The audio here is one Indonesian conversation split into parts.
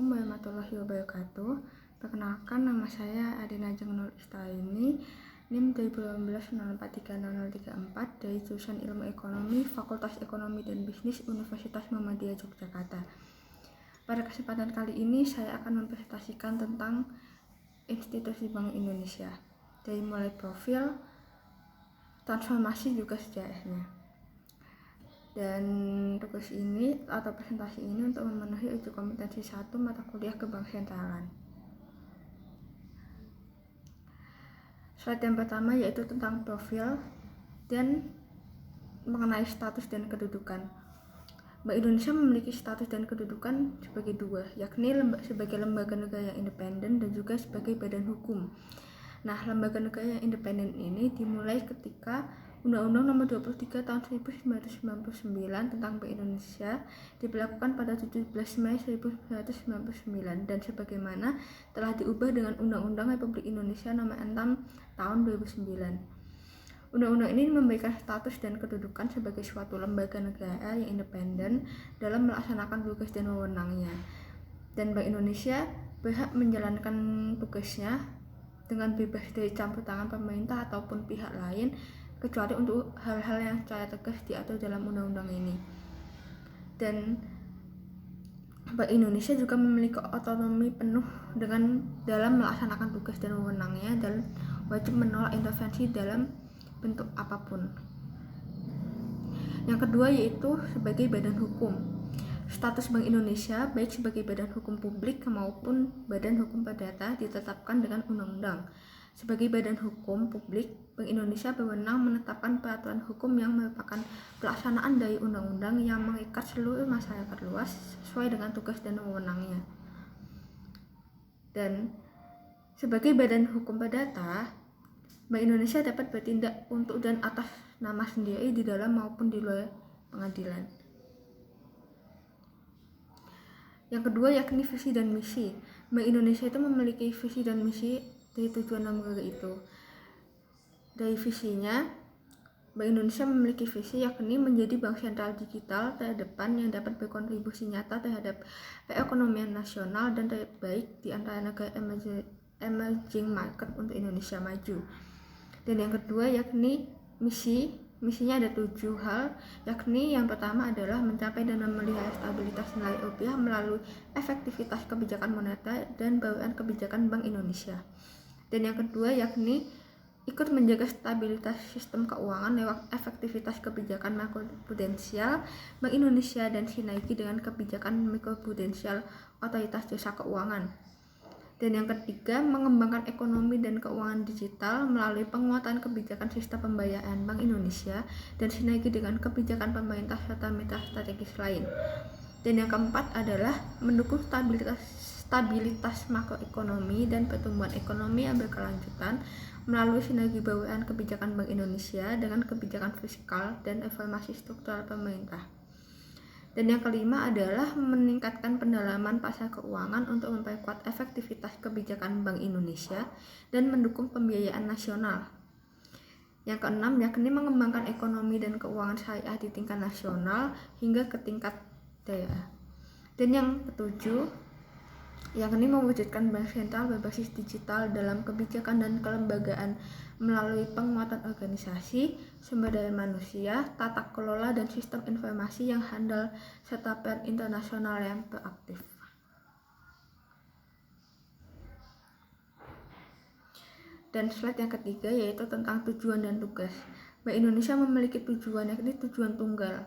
Assalamualaikum warahmatullahi wabarakatuh. Perkenalkan, nama saya Adina Jengnur Istaini, NIM 2018043034 dari jurusan Ilmu Ekonomi, Fakultas Ekonomi dan Bisnis Universitas Muhammadiyah Yogyakarta. Pada kesempatan kali ini saya akan mempresentasikan tentang institusi Bank Indonesia, dari mulai profil, transformasi juga sejarahnya. Dan tugas ini atau presentasi ini untuk memenuhi uji kompetensi 1 mata kuliah kebanksentalan. Slide yang pertama yaitu tentang profil dan mengenai status dan kedudukan. Bank Indonesia memiliki status dan kedudukan sebagai dua, yakni sebagai lembaga negara yang independen dan juga sebagai badan hukum. Nah, lembaga negara yang independen ini dimulai ketika Undang-Undang Nomor 23 Tahun 1999 tentang Bank Indonesia diberlakukan pada 17 Mei 1999 dan sebagaimana telah diubah dengan Undang-Undang Republik Indonesia Nomor 6 Tahun 2009. Undang-undang ini memberikan status dan kedudukan sebagai suatu lembaga negara yang independen dalam melaksanakan tugas dan wewenangnya. Dan Bank Indonesia berhak menjalankan tugasnya dengan bebas dari campur tangan pemerintah ataupun pihak lain, kecuali untuk hal-hal yang secara tegas diatur dalam undang-undang ini. Dan Bank Indonesia juga memiliki otonomi penuh dalam melaksanakan tugas dan wewenangnya dan wajib menolak intervensi dalam bentuk apapun. Yang kedua yaitu sebagai badan hukum. Status Bank Indonesia baik sebagai badan hukum publik maupun badan hukum perdata ditetapkan dengan undang-undang. Sebagai badan hukum publik, Bank Indonesia berwenang menetapkan peraturan hukum yang merupakan pelaksanaan dari undang-undang yang mengikat seluruh masyarakat luas sesuai dengan tugas dan wewenangnya. Dan sebagai badan hukum perdata, Bank Indonesia dapat bertindak untuk dan atas nama sendiri di dalam maupun di luar pengadilan. Yang kedua yakni visi dan misi. Bank Indonesia itu memiliki visi dan misi dari tujuan lembaga itu. Dari visinya, Bank Indonesia memiliki visi yakni menjadi bank sentral digital terdepan yang dapat berkontribusi nyata terhadap perekonomian nasional dan terbaik di antara negara emerging market untuk Indonesia maju. Dan yang kedua yakni misinya ada 7 hal, yakni yang pertama adalah mencapai dan memelihara stabilitas nilai rupiah melalui efektivitas kebijakan moneter dan bauran kebijakan Bank Indonesia. Dan yang kedua yakni ikut menjaga stabilitas sistem keuangan lewat efektivitas kebijakan makroprudensial Bank Indonesia dan sinergi dengan kebijakan mikroprudensial otoritas jasa keuangan. Dan yang ketiga, mengembangkan ekonomi dan keuangan digital melalui penguatan kebijakan sistem pembayaran Bank Indonesia dan sinergi dengan kebijakan pemerintah serta mitra strategis lain. Dan yang keempat adalah mendukung stabilitas makroekonomi dan pertumbuhan ekonomi yang berkelanjutan melalui sinergi bauran kebijakan Bank Indonesia dengan kebijakan fiskal dan reformasi struktural pemerintah. Dan yang kelima adalah meningkatkan pendalaman pasar keuangan untuk memperkuat efektivitas kebijakan Bank Indonesia dan mendukung pembiayaan nasional. Yang keenam yakni mengembangkan ekonomi dan keuangan syariah di tingkat nasional hingga ke tingkat daerah. Dan yang ketujuh yakni mewujudkan bank sentral berbasis digital dalam kebijakan dan kelembagaan melalui penguatan organisasi, sumber daya manusia, tata kelola dan sistem informasi yang handal serta peran internasional yang proaktif. Dan slide yang ketiga yaitu tentang tujuan dan tugas. Bank Indonesia memiliki tujuan yakni tujuan tunggal.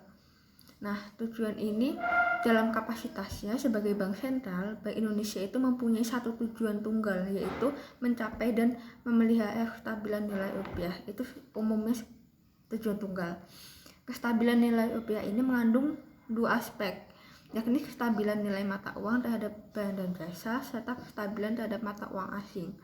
Nah, tujuan ini dalam kapasitasnya sebagai bank sentral, Bank Indonesia itu mempunyai satu tujuan tunggal, yaitu mencapai dan memelihara kestabilan nilai rupiah. Itu umumnya tujuan tunggal. Kestabilan nilai rupiah ini mengandung 2 aspek, yakni kestabilan nilai mata uang terhadap barang dan jasa, serta kestabilan terhadap mata uang asing.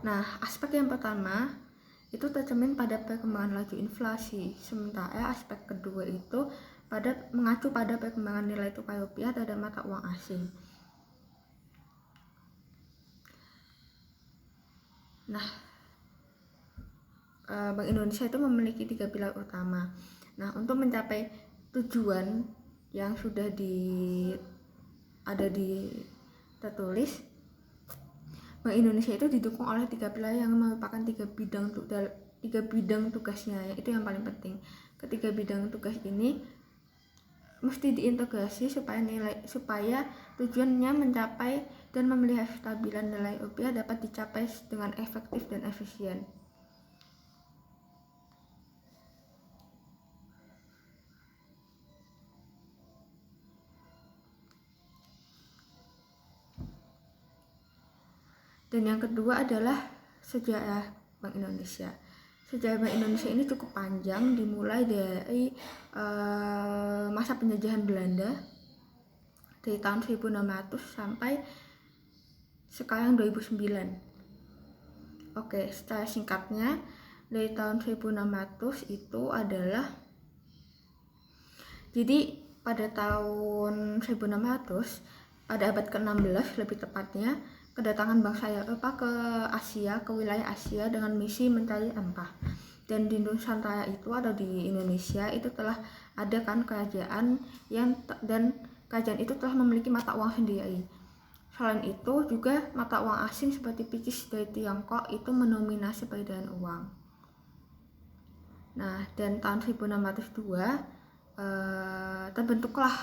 Nah, aspek yang pertama itu tercermin pada perkembangan laju inflasi, sementara aspek kedua itu mengacu pada perkembangan nilai tukar rupiah terhadap mata uang asing. Nah, Bank Indonesia itu memiliki 3 pilar utama. Nah, untuk mencapai tujuan yang sudah tertulis, Bank Indonesia itu didukung oleh 3 pilar yang merupakan 3 bidang tugasnya, itu yang paling penting. Ketiga bidang tugas ini mesti diintegrasi supaya tujuannya mencapai dan memelihara kestabilan nilai rupiah dapat dicapai dengan efektif dan efisien. Dan yang kedua adalah sejarah Bank Indonesia. Sejarah Bank Indonesia ini cukup panjang, dimulai dari masa penjajahan Belanda dari tahun 1600 sampai sekarang 2009. Oke, secara singkatnya dari tahun 1600 itu adalah, jadi pada tahun 1600 pada abad ke-16 lebih tepatnya, kedatangan bangsa Eropa ke Asia, ke wilayah Asia dengan misi mencari rempah. Dan di Nusantara itu atau di Indonesia itu telah ada kan kerajaan dan kerajaan itu telah memiliki mata uang sendiri. Selain itu juga mata uang asing seperti picis dari Tiongkok itu mendominasi peredaran uang. Nah, dan tahun 1602 terbentuklah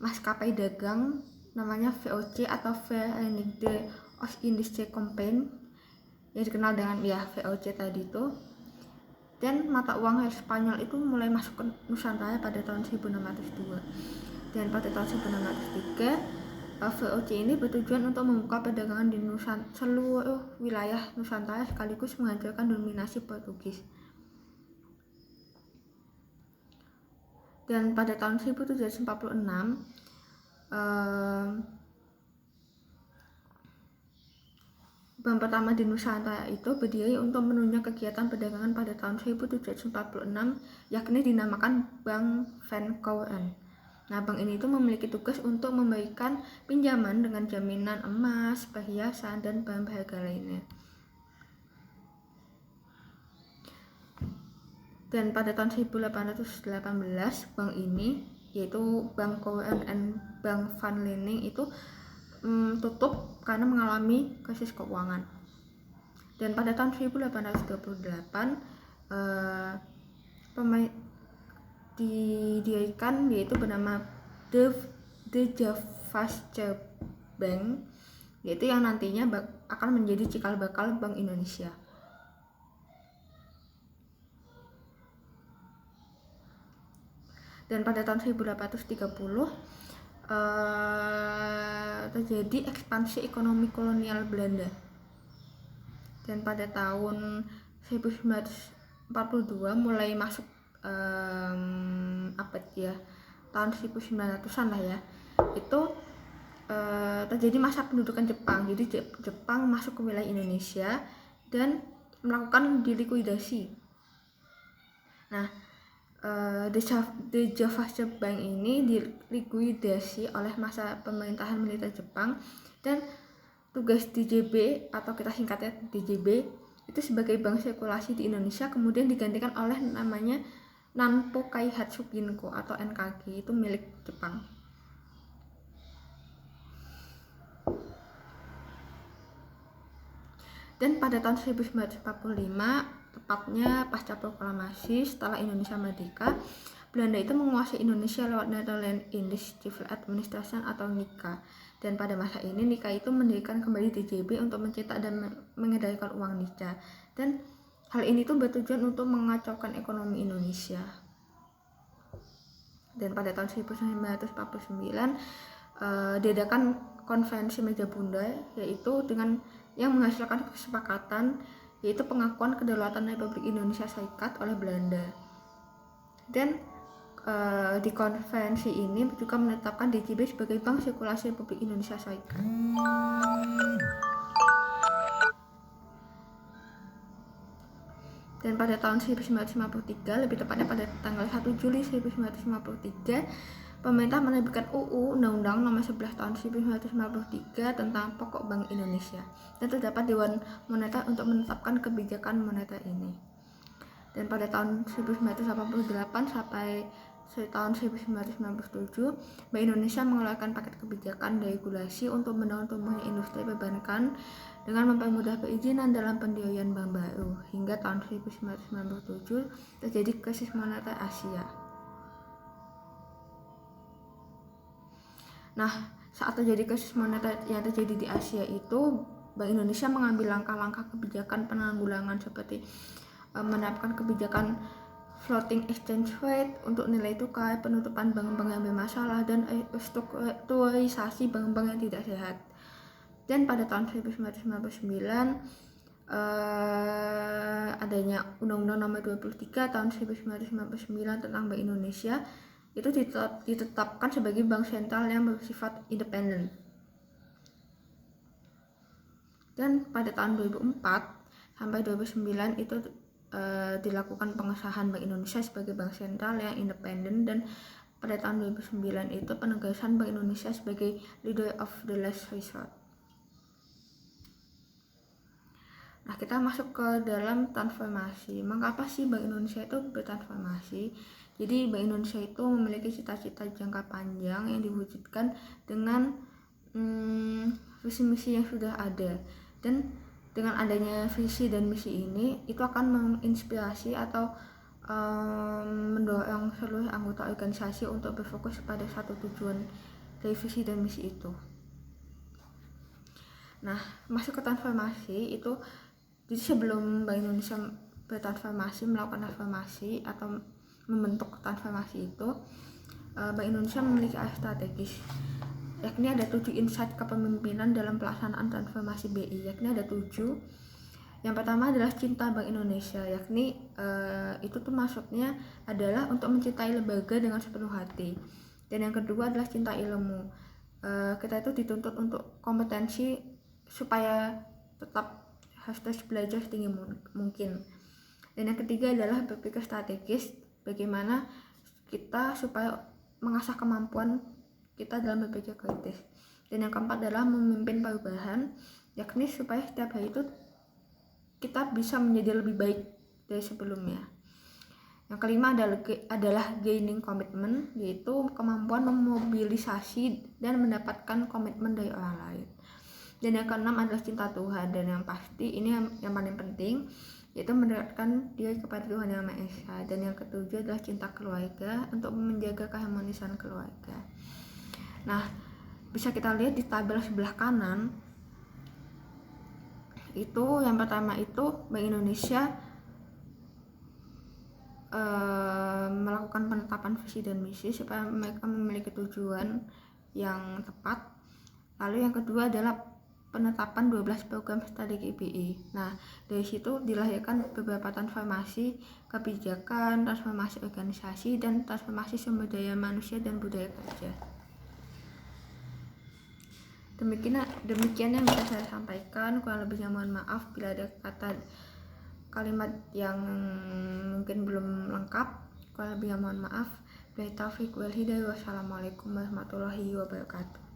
maskapai dagang namanya VOC atau Verenigde Oost-Indische Compagnie, yang dikenal dengan VOC tadi itu. Dan mata uang Spanyol itu mulai masuk ke Nusantara pada tahun 1602. Dan pada tahun 1603 VOC ini bertujuan untuk membuka perdagangan di seluruh wilayah Nusantara sekaligus menghancurkan dominasi Portugis. Dan pada tahun 1746 bank pertama di Nusantara itu berdiri untuk menunjang kegiatan perdagangan pada tahun 1746, yakni dinamakan Bank Van Kouwen. Nah, bank ini itu memiliki tugas untuk memberikan pinjaman dengan jaminan emas, perhiasan, dan barang berharga lainnya. Dan pada tahun 1818 bank ini, yaitu Bank Kouwen and Bank Van Lening itu tutup karena mengalami krisis keuangan. Dan pada tahun 1828 didirikan yaitu bernama The Javasche Bank, yaitu yang nantinya akan menjadi cikal bakal Bank Indonesia. Dan pada tahun 1830 terjadi ekspansi ekonomi kolonial Belanda. Dan pada tahun 1942 mulai masuk tahun 1900-an lah ya, itu terjadi masa pendudukan Jepang. Jadi Jepang masuk ke wilayah Indonesia dan melakukan dilikuidasi. Nah, The Javasche Bank ini dilikuidasi oleh masa pemerintahan militer Jepang, dan tugas DJB atau kita singkatnya DJB itu sebagai bank sirkulasi di Indonesia kemudian digantikan oleh namanya Nanpo Kaihatsu Ginko atau NKG, itu milik Jepang. Dan pada tahun 1945, tepatnya pasca proklamasi setelah Indonesia merdeka, Belanda itu menguasai Indonesia lewat Netherlands Indisch Civil Administration atau NICA. Dan pada masa ini NICA itu mendirikan kembali DJB untuk mencetak dan mengedarkan uang NICA. Dan hal ini tuh bertujuan untuk mengacaukan ekonomi Indonesia. Dan pada tahun 1949 diadakan konferensi meja bundar, yaitu dengan yang menghasilkan kesepakatan yaitu pengakuan kedaulatan Republik Indonesia Serikat oleh Belanda. Dan di konferensi ini juga menetapkan DJB sebagai Bank Sirkulasi Republik Indonesia Serikat. Dan pada tahun 1953, lebih tepatnya pada tanggal 1 Juli 1953, pemerintah menerbitkan Undang-Undang Nomor 11 Tahun 1953 tentang Pokok Bank Indonesia, dan terdapat Dewan Moneter untuk menetapkan kebijakan moneter ini. Dan pada tahun 1988 sampai tahun 1997, Bank Indonesia mengeluarkan paket kebijakan deregulasi untuk mendorong tumbuhnya industri perbankan dengan mempermudah perizinan dalam pendirian bank baru. Hingga tahun 1997 terjadi krisis moneter Asia. Nah, saat terjadi krisis moneter yang terjadi di Asia itu, Bank Indonesia mengambil langkah-langkah kebijakan penanggulangan seperti menerapkan kebijakan floating exchange rate untuk nilai tukar, penutupan bank-bank yang bermasalah, dan restrukturisasi bank-bank yang tidak sehat. Dan pada tahun 1999 adanya Undang-Undang Nomor 23 tahun 1999 tentang Bank Indonesia itu ditetapkan sebagai bank sentral yang bersifat independen. Dan pada tahun 2004 sampai 2009 itu dilakukan pengesahan Bank Indonesia sebagai bank sentral yang independen, dan pada tahun 2009 itu penegasan Bank Indonesia sebagai leader of the last resort. Nah, kita masuk ke dalam transformasi. Mengapa sih Bank Indonesia itu bertransformasi? Jadi Bank Indonesia itu memiliki cita-cita jangka panjang yang diwujudkan dengan visi misi yang sudah ada, dan dengan adanya visi dan misi ini itu akan menginspirasi atau mendorong seluruh anggota organisasi untuk berfokus pada satu tujuan dari visi dan misi itu. Nah, masuk ke transformasi itu, jadi sebelum Bank Indonesia bertransformasi, melakukan transformasi atau membentuk transformasi itu, Bank Indonesia memiliki arah strategis, yakni ada 7 insight kepemimpinan dalam pelaksanaan transformasi BI, yakni ada 7. Yang pertama adalah cinta Bank Indonesia, yakni itu tuh maksudnya adalah untuk mencintai lembaga dengan sepenuh hati. Dan yang kedua adalah cinta ilmu. Kita itu dituntut untuk kompetensi supaya tetap harus terus belajar setinggi mungkin. Dan yang ketiga adalah berpikir strategis, bagaimana kita supaya mengasah kemampuan kita dalam berpikir kritis. Dan yang keempat adalah memimpin perubahan, yakni supaya setiap hari itu kita bisa menjadi lebih baik dari sebelumnya. Yang kelima adalah gaining commitment, yaitu kemampuan memobilisasi dan mendapatkan komitmen dari orang lain. Dan yang keenam adalah cinta Tuhan, dan yang pasti ini yang paling penting, yaitu mendekatkan diri kepada Tuhan Yang Maha Esa. Dan yang ketujuh adalah cinta keluarga, untuk menjaga keharmonisan keluarga. Nah, bisa kita lihat di tabel sebelah kanan itu, yang pertama itu Bank Indonesia melakukan penetapan visi dan misi supaya mereka memiliki tujuan yang tepat. Lalu yang kedua adalah penetapan 12 program strategi BI. Nah, dari situ dilahirkan beberapa transformasi kebijakan, transformasi organisasi, dan transformasi sumber daya manusia dan budaya kerja. Demikian yang bisa saya sampaikan. Kurang lebihnya mohon maaf bila ada kalimat yang mungkin belum lengkap. Kurang lebihnya mohon maaf. Wassalamualaikum warahmatullahi wabarakatuh.